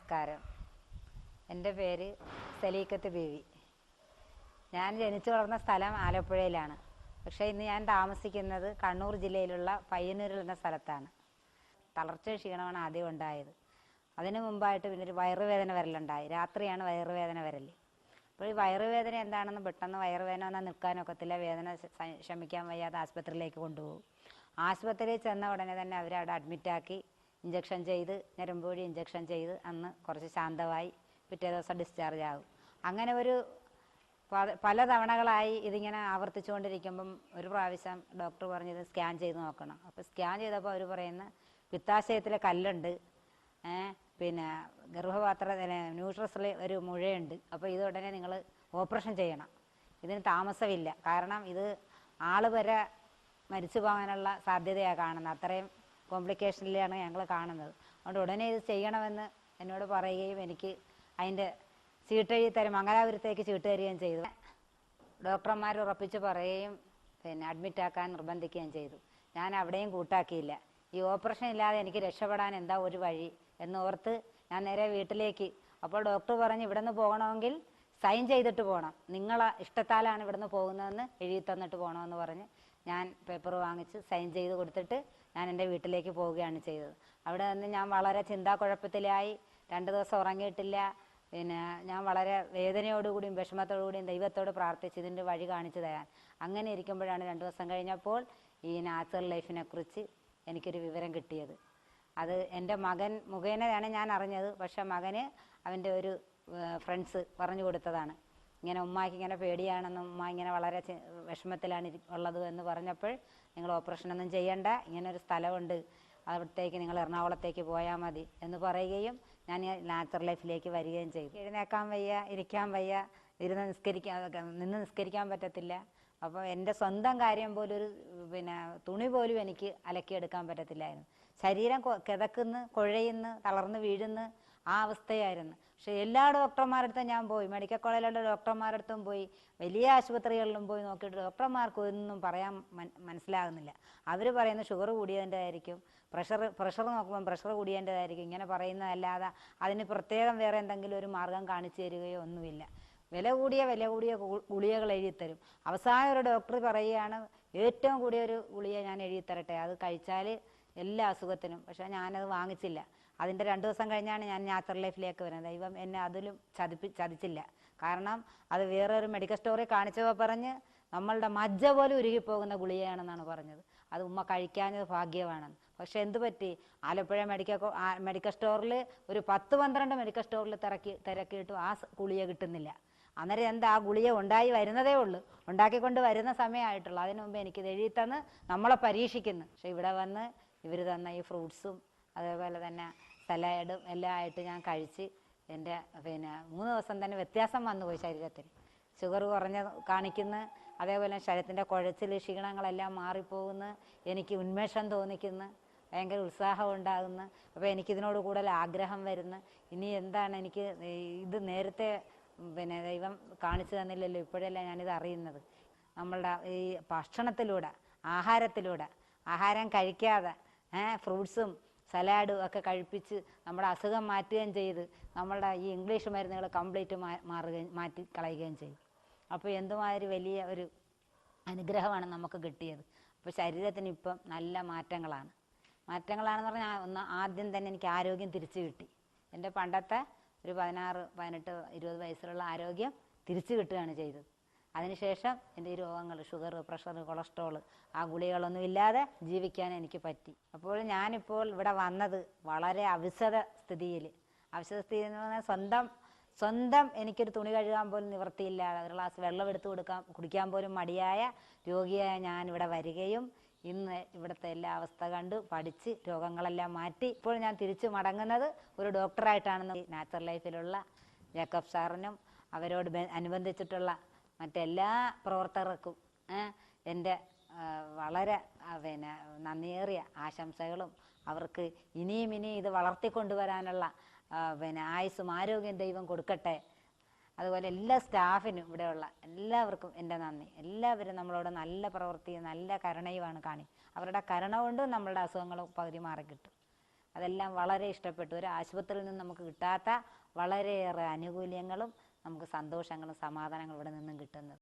നമസ്കാരം. എൻ്റെ പേര് സലീക്കത്ത് ബീവി. ഞാൻ ജനിച്ചു വളർന്ന സ്ഥലം ആലപ്പുഴയിലാണ്. പക്ഷേ ഇന്ന് ഞാൻ താമസിക്കുന്നത് കണ്ണൂർ ജില്ലയിലുള്ള പയ്യന്നൂരിൽ എന്ന സ്ഥലത്താണ്. തളർച്ച ക്ഷീണമാണ് ആദ്യം ഉണ്ടായത്. അതിന് മുമ്പായിട്ട് പിന്നെ ഒരു വയറുവേദന വരലുണ്ടായി. രാത്രിയാണ് വയറുവേദന വരൽ. അപ്പോൾ ഈ വയറുവേദന എന്താണെന്ന് പെട്ടെന്ന് വയറുവേദന വന്നാൽ നിൽക്കാനൊക്കത്തില്ല. വേദന ശമിക്കാൻ വയ്യാതെ ആശുപത്രിയിലേക്ക് കൊണ്ടുപോകും. ആശുപത്രിയിൽ ചെന്ന ഉടനെ തന്നെ അവരവിടെ അഡ്മിറ്റാക്കി ഇഞ്ചക്ഷൻ ചെയ്ത് ഞരമ്പ് വഴി ഇഞ്ചക്ഷൻ ചെയ്ത് അന്ന് കുറച്ച് ശാന്തമായി പിറ്റേ ദിവസം ഡിസ്ചാർജ് ആകും. അങ്ങനെ ഒരു പല തവണകളായി ഇതിങ്ങനെ ആവർത്തിച്ചുകൊണ്ടിരിക്കുമ്പം ഒരു പ്രാവശ്യം ഡോക്ടർ പറഞ്ഞത് സ്കാൻ ചെയ്ത് നോക്കണം. അപ്പോൾ സ്കാൻ ചെയ്തപ്പോൾ അവർ പറയുന്ന പിത്താശയത്തിലെ കല്ലുണ്ട്, പിന്നെ ഗർഭപാത്ര ന്യൂട്രസിൽ ഒരു മുഴയുണ്ട്. അപ്പോൾ ഇത് ഉടനെ നിങ്ങൾ ഓപ്പറേഷൻ ചെയ്യണം. ഇതിന് താമസമില്ല. കാരണം ഇത് ആൾ വരെ മരിച്ചു പോകാനുള്ള സാധ്യതയാണ് കാണുന്നത്. അത്രയും കോംപ്ലിക്കേഷനിലാണ് ഞങ്ങൾ കാണുന്നത്. അതുകൊണ്ട് ഉടനെ ഇത് ചെയ്യണമെന്ന് എന്നോട് പറയുകയും എനിക്ക് അതിൻ്റെ ചീട്ടെഴുതി തരും, മംഗലാപുരത്തേക്ക് ചീട്ട് തരികയും ചെയ്തു. ഡോക്ടർമാർ ഉറപ്പിച്ച് പറയുകയും പിന്നെ അഡ്മിറ്റാക്കാൻ നിർബന്ധിക്കുകയും ചെയ്തു. ഞാൻ അവിടെയും കൂട്ടാക്കിയില്ല. ഈ ഓപ്പറേഷൻ ഇല്ലാതെ എനിക്ക് രക്ഷപ്പെടാൻ എന്താ ഒരു വഴി എന്നോർത്ത് ഞാൻ നേരെ വീട്ടിലേക്ക്. അപ്പോൾ ഡോക്ടർ പറഞ്ഞ് ഇവിടെ നിന്ന് പോകണമെങ്കിൽ സൈൻ ചെയ്തിട്ട് പോകണം, നിങ്ങളെ ഇഷ്ടത്താലാണ് ഇവിടെ നിന്ന് പോകുന്നതെന്ന് എഴുതി തന്നിട്ട് പോകണമെന്ന് പറഞ്ഞ് ഞാൻ പേപ്പർ വാങ്ങിച്ച് സൈൻ ചെയ്ത് കൊടുത്തിട്ട് ഞാൻ എൻ്റെ വീട്ടിലേക്ക് പോവുകയാണ് ചെയ്തത്. അവിടെ നിന്ന് ഞാൻ വളരെ ചിന്താക്കുഴപ്പത്തിലായി. 2 ദിവസം ഉറങ്ങിയിട്ടില്ല. പിന്നെ ഞാൻ വളരെ വേദനയോടുകൂടിയും വിഷമത്തോടുകൂടിയും ദൈവത്തോട് പ്രാർത്ഥിച്ച് ഇതിൻ്റെ വഴി കാണിച്ചു തരാൻ. അങ്ങനെ ഇരിക്കുമ്പോഴാണ് 2 ദിവസം കഴിഞ്ഞപ്പോൾ ഈ നാച്ചുറൽ ലൈഫിനെ കുറിച്ച് എനിക്കൊരു വിവരം കിട്ടിയത്. അത് എൻ്റെ മകൻ മുഖേനയാണ് ഞാൻ അറിഞ്ഞത്. പക്ഷെ മകന് അവൻ്റെ ഒരു ഫ്രണ്ട്സ് പറഞ്ഞു കൊടുത്തതാണ്. ഇങ്ങനെ ഉമ്മാക്ക് ഇങ്ങനെ പേടിയാണെന്നും ഉമ്മ ഇങ്ങനെ വളരെ വിഷമത്തിലാണ് ഉള്ളത് എന്ന് പറഞ്ഞപ്പോൾ നിങ്ങൾ ഓപ്പറേഷനൊന്നും ചെയ്യണ്ട, ഇങ്ങനെ ഒരു സ്ഥലമുണ്ട്, അവിടത്തേക്ക് നിങ്ങൾ എറണാകുളത്തേക്ക് പോയാൽ മതി എന്ന് പറയുകയും ഞാൻ നാച്ചുറൽ ലൈഫിലേക്ക് വരികയും ചെയ്തു. എഴുന്നേക്കാൻ വയ്യ, ഇരിക്കാൻ വയ്യ, നിന്ന് നിസ്കരിക്കാൻ പറ്റത്തില്ല. അപ്പോൾ എൻ്റെ സ്വന്തം കാര്യം പോലും ഒരു പിന്നെ തുണി പോലും എനിക്ക് അലക്കിയെടുക്കാൻ പറ്റത്തില്ലായിരുന്നു. ശരീരം കിതക്കുന്ന്, കുഴയുന്ന്, തളർന്ന് വീഴുന്ന് ആ അവസ്ഥയായിരുന്നു. പക്ഷെ എല്ലാ ഡോക്ടർമാരടുത്തും ഞാൻ പോയി, മെഡിക്കൽ കോളേജിലുള്ള ഡോക്ടർമാരടുത്തും പോയി, വലിയ ആശുപത്രികളിലും പോയി നോക്കിയിട്ട് ഡോക്ടർമാർക്ക് ഒന്നും പറയാൻ മനസ്സിലാകുന്നില്ല. അവർ പറയുന്നത് ഷുഗർ കൂടിയതിൻ്റെതായിരിക്കും, പ്രഷർ നോക്കുമ്പോൾ പ്രഷർ കൂടിയതിൻ്റെതായിരിക്കും, ഇങ്ങനെ പറയുന്നതല്ലാതെ അതിന് പ്രത്യേകം വേറെ എന്തെങ്കിലും ഒരു മാർഗം കാണിച്ചു തരികയോ ഒന്നുമില്ല. വില കൂടിയ ഗുളികകൾ എഴുതിത്തരും. അവസാനം ഒരു ഡോക്ടർ പറയുകയാണ് ഏറ്റവും കൂടിയ ഒരു ഗുളിക ഞാൻ എഴുതിത്തരട്ടെ, അത് കഴിച്ചാൽ എല്ലാ അസുഖത്തിനും. പക്ഷേ ഞാനത് വാങ്ങിച്ചില്ല. അതിൻ്റെ 2 ദിവസം കഴിഞ്ഞാണ് ഞാൻ നാച്ചുറൽ ലൈഫിലേക്ക് വരുന്നത്. ദൈവം എന്നെ അതിലും ചതിച്ചില്ല. കാരണം അത് വേറൊരു മെഡിക്കൽ സ്റ്റോറിൽ കാണിച്ചപ്പോൾ പറഞ്ഞ് നമ്മളുടെ മജ്ജ പോലും ഉരുകിപ്പോകുന്ന ഗുളികയാണെന്നാണ് പറഞ്ഞത്. അത് ഉമ്മ കഴിക്കാഞ്ഞത് ഭാഗ്യമാണെന്ന്. പക്ഷെ എന്ത് പറ്റി, ആലപ്പുഴ മെഡിക്കൽ സ്റ്റോറിൽ ഒരു 10-12 മെഡിക്കൽ സ്റ്റോറിൽ തിരക്കിയിട്ടും ആ ഗുളിക കിട്ടുന്നില്ല. അന്നേരം എന്താ, ആ ഗുളിക ഉണ്ടായി വരുന്നതേ ഉള്ളൂ, ഉണ്ടാക്കിക്കൊണ്ട് വരുന്ന സമയമായിട്ടുള്ളൂ. അതിനു മുമ്പ് എനിക്കിത് എഴുതി തന്ന് നമ്മളെ പരീക്ഷിക്കുന്നു. പക്ഷെ ഇവിടെ വന്ന് ഇവർ തന്ന ഈ ഫ്രൂട്ട്സും അതേപോലെ തന്നെ സലാഡും എല്ലാം ആയിട്ട് ഞാൻ കഴിച്ച് എൻ്റെ പിന്നെ 3 ദിവസം തന്നെ വ്യത്യാസം വന്നുപോയി. ശരീരത്തിന് ഷുഗർ കാണിക്കുന്നു, അതേപോലെ ശരീരത്തിൻ്റെ കുഴച്ചിൽ ക്ഷീണങ്ങളെല്ലാം മാറിപ്പോകുന്നു, എനിക്ക് ഉന്മേഷം തോന്നിക്കുന്നു, ഭയങ്കര ഉത്സാഹം ഉണ്ടാകുന്നു. അപ്പോൾ എനിക്കിതിനോട് കൂടുതൽ ആഗ്രഹം വരുന്നു. ഇനി എന്താണ് എനിക്ക് ഇത് നേരത്തെ പിന്നെ ദൈവം കാണിച്ചു തന്നില്ലല്ലോ, ഇപ്പോഴല്ലേ ഞാനിത് അറിയുന്നത്. നമ്മളുടെ ഈ ഭക്ഷണത്തിലൂടെ, ആഹാരം കഴിക്കാതെ ഫ്രൂട്ട്സും സലാഡും ഒക്കെ കഴിപ്പിച്ച് നമ്മുടെ അസുഖം മാറ്റുകയും ചെയ്ത് നമ്മളുടെ ഈ ഇംഗ്ലീഷ് മരുന്നുകൾ കംപ്ലീറ്റ് മാറ്റി കളയുകയും ചെയ്തു. അപ്പോൾ എന്തുമാതിരി വലിയ ഒരു അനുഗ്രഹമാണ് നമുക്ക് കിട്ടിയത്. അപ്പോൾ ശരീരത്തിന് ഇപ്പം നല്ല മാറ്റങ്ങളാണെന്ന് പറഞ്ഞാൽ ആദ്യം തന്നെ എനിക്ക് ആരോഗ്യം തിരിച്ചു കിട്ടി. എൻ്റെ പണ്ടത്തെ ഒരു 16, 18, 20 വയസ്സിലുള്ള ആരോഗ്യം തിരിച്ചു കിട്ടുകയാണ് ചെയ്തത്. അതിനുശേഷം എൻ്റെ ഈ രോഗങ്ങൾ, ഷുഗർ, പ്രഷർ, കൊളസ്ട്രോൾ, ആ ഗുളികളൊന്നും ഇല്ലാതെ ജീവിക്കാൻ എനിക്ക് പറ്റി. അപ്പോൾ ഞാനിപ്പോൾ ഇവിടെ വന്നത് വളരെ അവശത സ്ഥിതിയിൽ എന്ന് പറഞ്ഞാൽ സ്വന്തം എനിക്കൊരു തുണി കഴുകാൻ പോലും നിവൃത്തിയില്ലാതെ, ഒരു ഗ്ലാസ് വെള്ളം എടുത്ത് കുടിക്കാൻ പോലും മടിയായ രോഗിയായ ഞാൻ ഇവിടെ വരികയും ഇന്ന് ഇവിടുത്തെ എല്ലാ അവസ്ഥ കണ്ട് പഠിച്ച് രോഗങ്ങളെല്ലാം മാറ്റി ഇപ്പോൾ ഞാൻ തിരിച്ചു മടങ്ങുന്നത് ഒരു ഡോക്ടറായിട്ടാണെന്ന്. നാച്ചുറൽ ലൈഫിലുള്ള ജേക്കബ് സാറിനും അവരോട് അനുബന്ധിച്ചിട്ടുള്ള മറ്റെല്ലാ പ്രവർത്തകർക്കും എൻ്റെ വളരെ പിന്നെ നന്ദിയേറിയ ആശംസകളും, അവർക്ക് ഇനിയും ഇത് വളർത്തിക്കൊണ്ടുവരാനുള്ള പിന്നെ ആയുസ്സും ആരോഗ്യം ദൈവം കൊടുക്കട്ടെ. അതുപോലെ എല്ലാ സ്റ്റാഫിനും, ഇവിടെയുള്ള എല്ലാവർക്കും എൻ്റെ നന്ദി. എല്ലാവരും നമ്മളോട് നല്ല പ്രവൃത്തിയും നല്ല കരുണയുമാണ് അവരുടെ കരുണ കൊണ്ടും നമ്മളുടെ അസുഖങ്ങൾ പകുതി മാറിക്കിട്ടും. അതെല്ലാം വളരെ ഇഷ്ടപ്പെട്ടു. ഒരു ആശുപത്രിയിൽ നിന്ന് നമുക്ക് കിട്ടാത്ത വളരെയേറെ ആനുകൂല്യങ്ങളും നമുക്ക് സന്തോഷങ്ങളും സമാധാനങ്ങളും ഇവിടെ നിന്നും കിട്ടുന്നത്.